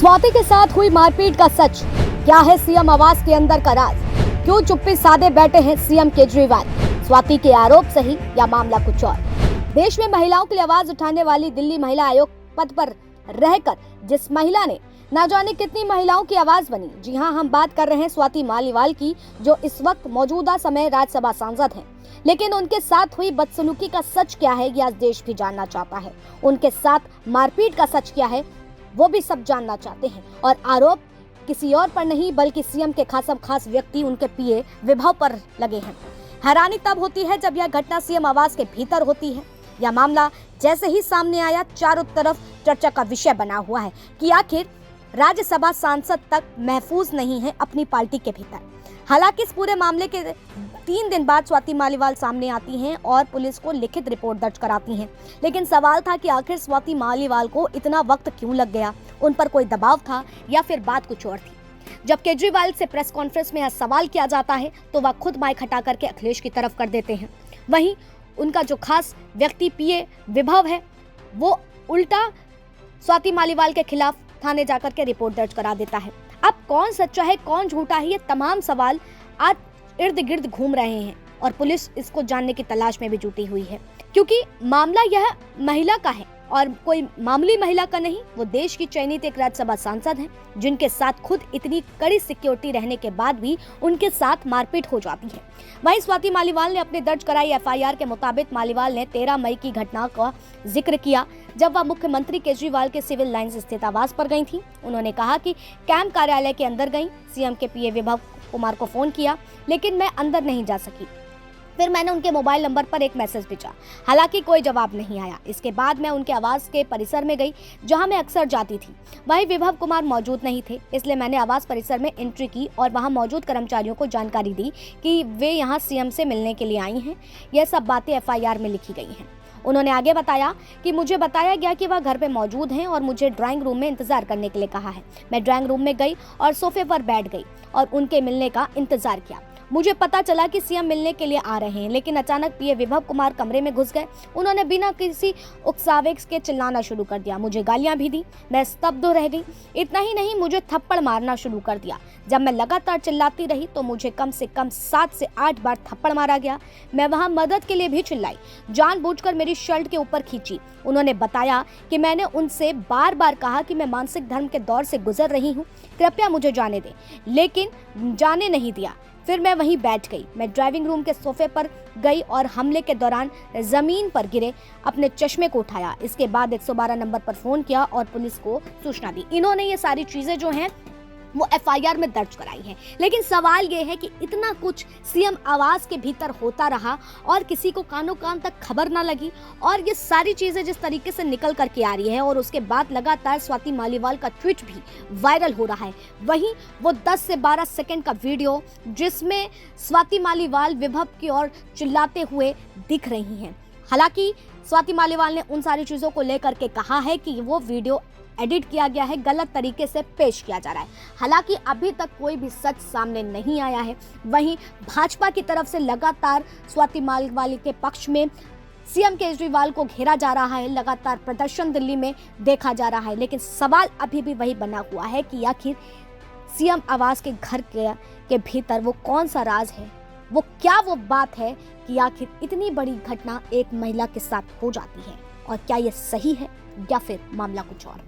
स्वाति के साथ हुई मारपीट का सच क्या है? सीएम आवास के अंदर का राज क्यों चुप्पी साधे बैठे हैं सीएम केजरीवाल? स्वाति के आरोप सही या मामला कुछ और? देश में महिलाओं के लिए आवाज उठाने वाली दिल्ली महिला आयोग पद पर रहकर जिस महिला ने ना जाने कितनी महिलाओं की आवाज बनी। जी हां, हम बात कर रहे हैं स्वाति मालीवाल की, जो इस वक्त मौजूदा समय राज्यसभा सांसद हैं। लेकिन उनके साथ हुई बदसलूकी का सच क्या है, ये आज देश भी जानना चाहता है। उनके साथ मारपीट का सच क्या है, वो भी सब जानना चाहते हैं। और आरोप किसी और पर नहीं बल्कि सीएम के खास व्यक्ति उनके पीए विभव पर लगे हैं। हैरानी तब होती है जब यह घटना सीएम आवास के भीतर होती है। यह मामला जैसे ही सामने आया, चारों तरफ चर्चा का विषय बना हुआ है कि आखिर राज्यसभा सांसद तक महफूज नहीं है अपनी पार्टी के भीतर। हालांकि इस पूरे मामले के 3 दिन बाद स्वाति मालीवाल सामने आती हैं और पुलिस को लिखित रिपोर्ट दर्ज कराती हैं। लेकिन सवाल था कि आखिर स्वाति मालीवाल को इतना वक्त क्यों लग गया? उन पर कोई दबाव था या फिर बात कुछ और थी? जब केजरीवाल से प्रेस कॉन्फ्रेंस में यह सवाल किया जाता है तो वह खुद माइक हटा करके अखिलेश की तरफ कर देते हैं। वहीं उनका जो खास व्यक्ति पीए विभव है, वो उल्टा स्वाति मालीवाल के खिलाफ थाने जाकर के रिपोर्ट दर्ज करा देता है। अब कौन सच्चा है, कौन झूठा है, ये तमाम सवाल आज इर्द गिर्द घूम रहे हैं और पुलिस इसको जानने की तलाश में भी जुटी हुई है, क्योंकि मामला यह महिला का है और कोई मामूली महिला का नहीं। वो देश की चयनित एक राज्यसभा सांसद हैं, जिनके साथ खुद इतनी कड़ी सिक्योरिटी रहने के बाद भी उनके साथ मारपीट हो जाती है। वहीं स्वाति मालीवाल ने अपने दर्ज कराई एफआईआर के मुताबिक मालीवाल ने 13 मई की घटना का जिक्र किया, जब वह मुख्यमंत्री केजरीवाल के सिविल लाइंस स्थित आवास पर गई थी। उन्होंने कहा कि कैंप कार्यालय के अंदर गई, सीएम के पीए विभव कुमार को फोन किया, लेकिन मैं अंदर नहीं जा सकी। फिर मैंने उनके मोबाइल नंबर पर एक मैसेज भेजा, हालांकि कोई जवाब नहीं आया। इसके बाद मैं उनके आवास के परिसर में गई, जहां मैं अक्सर जाती थी। वहीं विभव कुमार मौजूद नहीं थे, इसलिए मैंने आवास परिसर में एंट्री की और वहां मौजूद कर्मचारियों को जानकारी दी कि वे यहां सीएम से मिलने के लिए आई हैं। यह सब बातें एफआईआर में लिखी गई हैं। उन्होंने आगे बताया कि मुझे बताया गया कि वह घर पे मौजूद हैं और मुझे ड्राइंग रूम में इंतजार करने के लिए कहा है। मैं ड्राइंग रूम में गई और सोफे पर बैठ गई और उनके मिलने का इंतजार किया। मुझे पता चला कि सीएम मिलने के लिए आ रहे हैं, लेकिन अचानक पीए विभव कुमार कमरे में घुस गए। उन्होंने बिना किसी उकसावे के चिल्लाना शुरू कर दिया, मुझे गालियां भी दी। मैं स्तब्ध रह गई। इतना ही नहीं, मुझे थप्पड़ मारना शुरू कर दिया। जब मैं लगातार चिल्लाती रही तो मुझे कम से कम 7 से 8 बार थप्पड़ मारा गया। मैं वहां मदद के लिए भी चिल्लाई, जानबूझकर मेरी शर्ट के ऊपर खींची। उन्होंने बताया कि मैंने उनसे बार बार कहा कि मैं मानसिक धर्म के दौर से गुजर रही हूँ, कृपया मुझे जाने दें, लेकिन जाने नहीं दिया। फिर मैं वहीं बैठ गई। मैं ड्राइविंग रूम के सोफे पर गई और हमले के दौरान जमीन पर गिरे अपने चश्मे को उठाया। इसके बाद 112 नंबर पर फोन किया और पुलिस को सूचना दी। इन्होंने ये सारी चीजें जो हैं वो एफआईआर में दर्ज कराई है। लेकिन सवाल ये है कि इतना कुछ सीएम आवास के भीतर होता रहा और किसी को कानों कान तक खबर ना लगी, और ये सारी चीजें जिस तरीके से निकल करके आ रही है और उसके बाद लगातार स्वाति मालीवाल का ट्वीट भी वायरल हो रहा है। वहीं वो 10 से 12 सेकंड का वीडियो जिसमें स्वाति मालीवाल विभव की ओर चिल्लाते हुए दिख रही हैं। हालांकि स्वाति मालीवाल ने उन सारी चीजों को लेकर के कहा है कि वो वीडियो एडिट किया गया है, गलत तरीके से पेश किया जा रहा है। हालांकि अभी तक कोई भी सच सामने नहीं आया है। वहीं भाजपा की तरफ से लगातार स्वाति मालीवाल के पक्ष में सीएम केजरीवाल को घेरा जा रहा है, लगातार प्रदर्शन दिल्ली में देखा जा रहा है। लेकिन सवाल अभी भी वही बना हुआ है कि आखिर सीएम आवास के घर के भीतर वो कौन सा राज है, वो क्या वो बात है कि आखिर इतनी बड़ी घटना एक महिला के साथ हो जाती है, और क्या ये सही है या फिर मामला कुछ और?